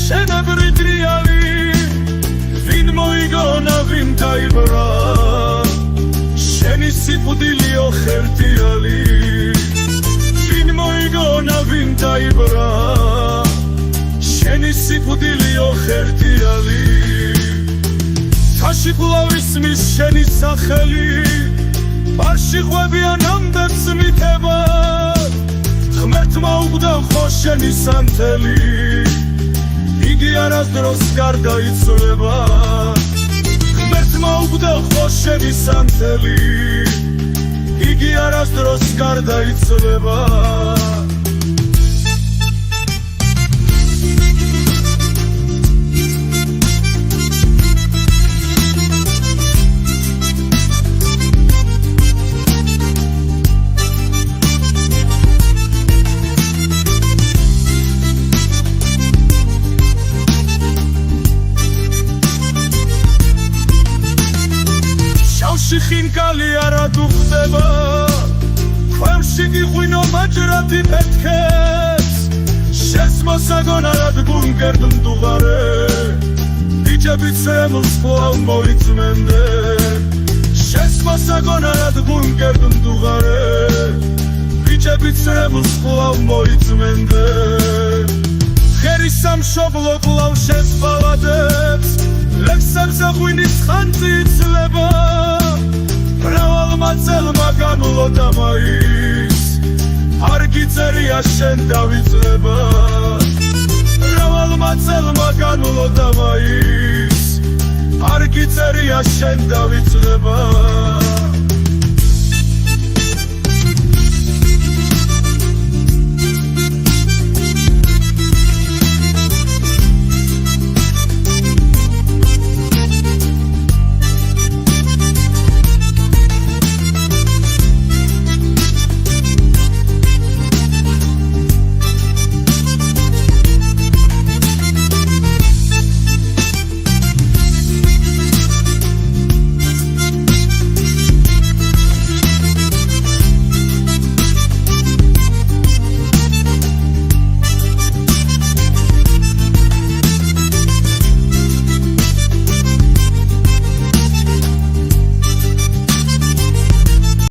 შენებრი ტრიალი ვინ მოიგონა ვინ დაიბრა შენი სიკვდილიო ხერტიალი ვინ მოიგონა ვინ დაიბრა შენი სიკვდილიო ხერტიალი თაში ყლავის მის შენი სახელი ბარში ყვებიან ამდენს მითება ღმერთმა უგდა ხო შენი სანთელი იგი არასდროს გარდაიცვლება ღმერთმა უგდა ხო შენი სანთელი იგი არასდროს გარდაიცვლება შიხინკალი არად უხდება ქვემში გიღვინო მაჯრათი პეთქებს შენს მოსაგონ არად გუნგერდ მდუღარე ბიჭები ცემლს კვლავ მოიწმენდნენ შენს მოსაგონ არად გუნგერდ მდუღარე ბიჭები ცემლს კვლავ მოიწმენდნენ ხერის სამშობლო კვლავ შენს ბალადებს ლექსებზე ღვინის ხანძი იცლება მრავალმა წელმა განვლოდა მაის არ გიწერია შენ დავიწყება მრავალმა წელმა განვლოდა მაის არ გიწერია შენ დავიწყება